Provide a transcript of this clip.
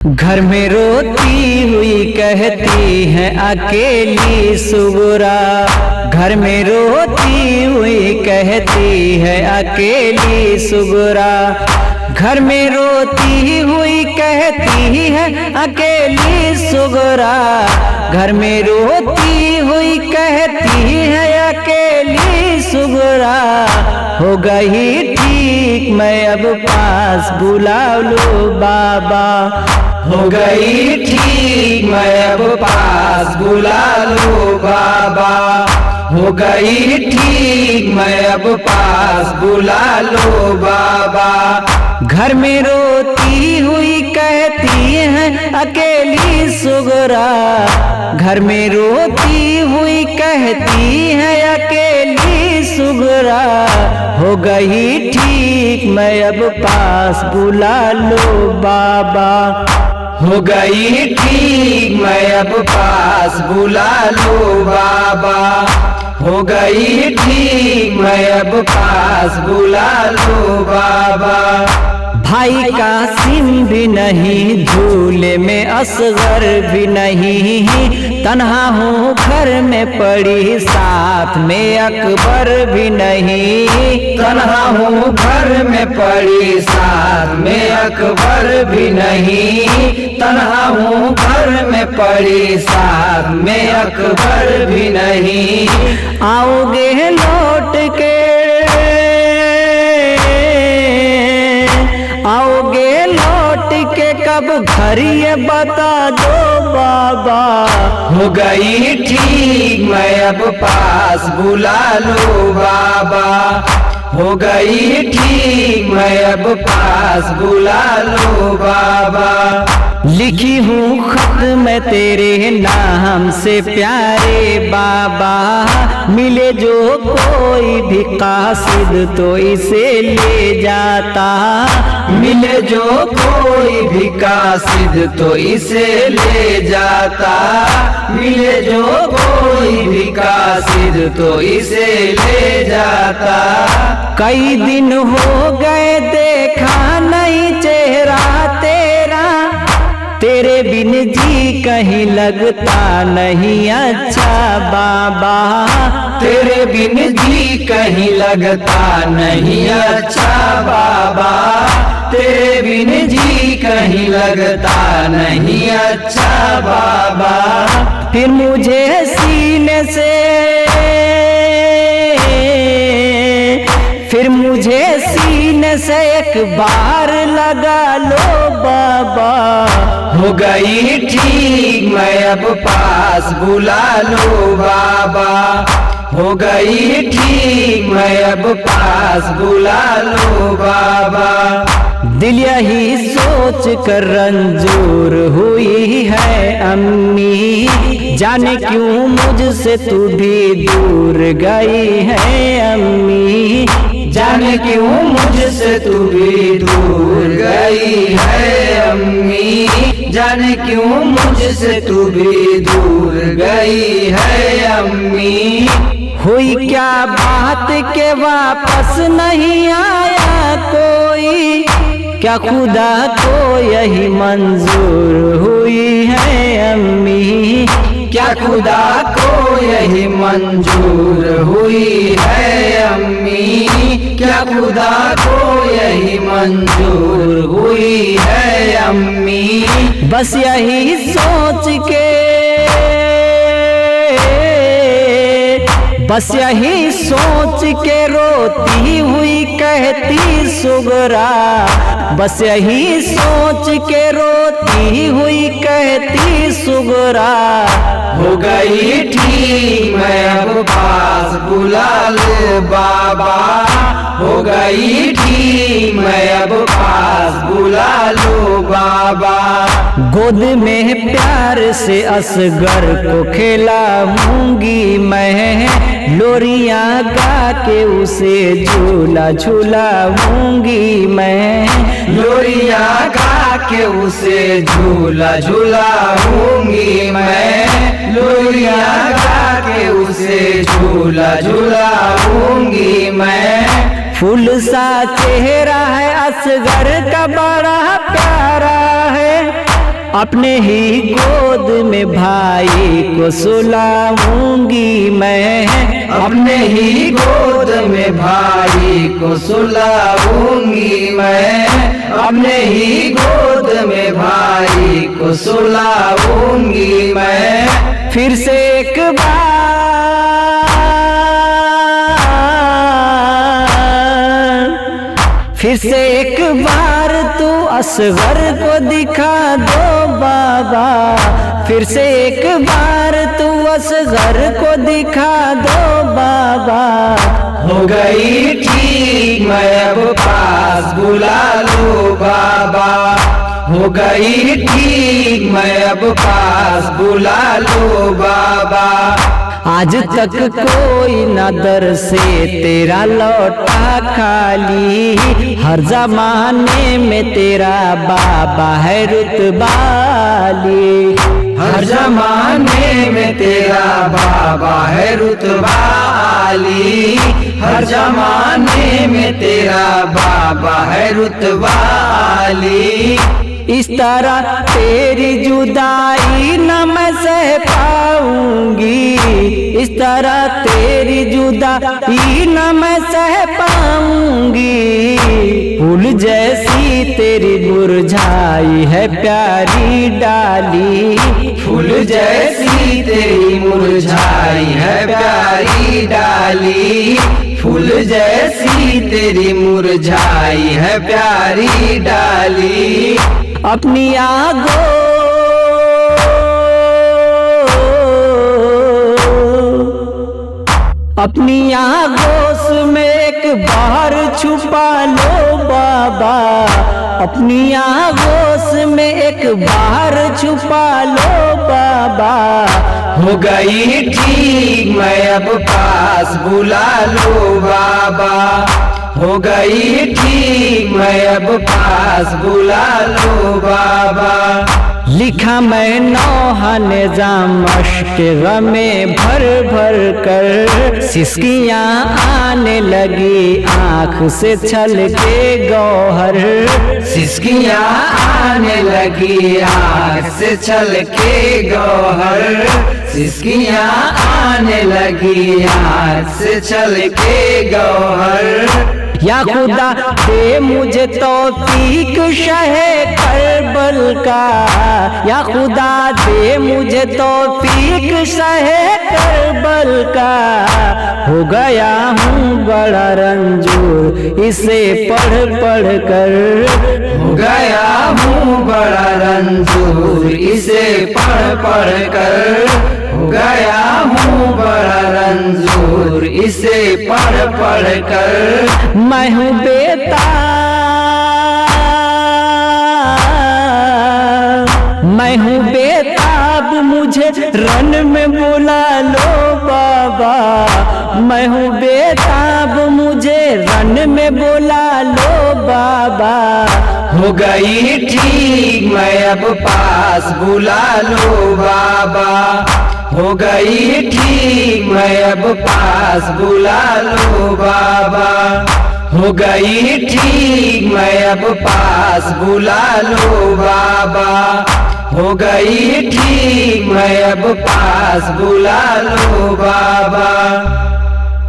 घर में रोती हुई कहती है अकेली सुगरा। घर में रोती हुई कहती है अकेली सुगरा। घर में रोती हुई कहती है अकेली सुगरा। घर में रोती हुई कहती है अकेली सुगरा। हो गई ठीक मैं अब पास बुला लो बाबा। हो गई ठीक मैं अब पास बुला लो बाबा। हो गई ठीक मैं अब पास बुला लो बाबा। घर में रोती हुई कहती है अकेली सुगरा। घर में रोती हुई कहती है अकेली सुगरा। हो गई ठीक मैं अब पास बुला लो बाबा। हो गई ठीक मैं अब पास बुला लो बाबा। हो गई ठीक मैं अब पास बुला लो बाबा। भाई कासिम भी नहीं, झूले में असगर भी नहीं। तन्हा हूँ घर में पड़ी, साथ में अकबर भी नहीं। तन्हा हूँ घर में पड़ी, साथ में अकबर भी नहीं। तन्हा हूँ घर में पड़ी, साथ में अकबर भी नहीं। आओगे लौट के, आओगे लौट के कब घर ये बता दो बाबा। हो गई ठीक मैं अब पास बुला लो बाबा। हो गई ठीक मैं अब पास बुला लो बाबा। लिखी हूँ खत मैं तेरे नाम से प्यारे बाबा। मिले जो कोई भी कासिद तो इसे ले जाता। मिले जो कोई भी कासिद तो इसे ले जाता। मिले जो कोई भी कासिद तो इसे ले जाता। कई दिन हो गए देखा नहीं चेहरा तेरा। तेरे बिन जी कहीं लगता नहीं अच्छा बाबा। तेरे बिन जी कहीं लगता नहीं अच्छा बाबा। तेरे बिन जी कहीं लगता नहीं अच्छा बाबा। फिर मुझे सीने से, फिर मुझे सीने से एक बार लगा लो बाबा। हो गई ठीक मैं अब पास बुला लो बाबा। हो गई ठीक मैं अब पास बुला लो बाबा। दिल यही सोच कर रंजूर हुई है अम्मी। जाने क्यों मुझसे तू भी दूर गई है अम्मी। जाने क्यों मुझसे तू भी दूर गई है अम्मी। जाने क्यों मुझसे तू भी दूर गई है अम्मी। हुई क्या बात के वापस नहीं आया कोई। क्या खुदा को यही मंजूर हुई है अम्मी। क्या खुदा को यही मंजूर हुई है अम्मी। क्या खुदा को यही मंजूर हुई है अम्मी। बस यही सोच के, बस यही सोच के रोती हुई कहती सुगरा। बस यही सोच के रोती हुई कहती सुगरा। हो गई ठीक मैं अब पास बुला लो बाबा। हो गई ठीक मैं अब पास बुला लो बाबा। गोद में प्यार से असगर को खिलाऊंगी मैं। लोरियां गा के उसे झूला झूलाऊंगी मैं। लोरियां गा के उसे झूला झूलाऊंगी मैं। लोरियां गा के उसे झूला झूलाऊंगी मैं। फूल सा चेहरा है असगर का बड़ा प्यारा है। अपने ही गोद में भाई को सुलाऊंगी मैं, अपने ही गोद में भाई को सुलाऊंगी मैं, अपने ही गोद में भाई को सुलाऊंगी मैं। फिर से एक बार तू असगर को दिखा दो बाबा, फिर से एक बार तू असगर को दिखा दो बाबा। हो गई ठीक मैं अब पास बुला लो बाबा, हो गई ठीक मैं अब पास बुला लो बाबा। आज तक कोई न दर से तेरा लौटा खाली, हर जमाने में तेरा बाबा है रुतबाली, हर जमाने में तेरा बाबा है रुतबाली, हर जमाने में तेरा बाबा है रुतबाली। इस तरह तेरी जुदाई न मैं सह पाऊंगी, इस तरह तेरी जुदाई न मैं सह पाऊंगी। फूल जैसी तेरी मुरझाई है प्यारी डाली, फूल जैसी तेरी मुरझाई है प्यारी डाली, फूल जैसी तेरी मुरझाई है प्यारी डाली। अपनी आगोश में एक बार छुपा लो बाबा, अपनी आगोश में एक बार छुपा लो बाबा। हो गई ठीक मैं अब पास बुला लो बाबा, हो गई ठीक मैं अब पास बुला लो बाबा। लिखा मैं नौहा निजाम अश्क गमे भर भर कर, सिसकियाँ आने लगी आँख से छलके गौहर, सिसकियाँ आने लगी आँख से छलके गौहर, सिसकियाँ आने लगी आँख से छलके गौहर। या खुदा दे मुझे तौफीक शहे करबल का, या खुदा दे मुझे तौफीक शहे करबल का। हो गया हूँ बड़ा रंजूर इसे पढ़ पढ़ कर, हो गया हूँ बड़ा रंजूर इसे पढ़ पढ़ कर, हो gaya हूँ बड़ा रंजूर इसे पढ़ पढ़ कर। मैं हूँ बेताब मुझे रन में बुला लो बाबा, मैं हूँ बेताब मुझे रन में बुला लो बाबा। हो गई ठीक मैं अब पास बुला लो बाबा, हो गई ठीक मैं अब पास बुला लो बाबा, हो गई ठीक मैं अब पास बुला लो बाबा, हो गई ठीक मैं अब पास बुला लो बाबा।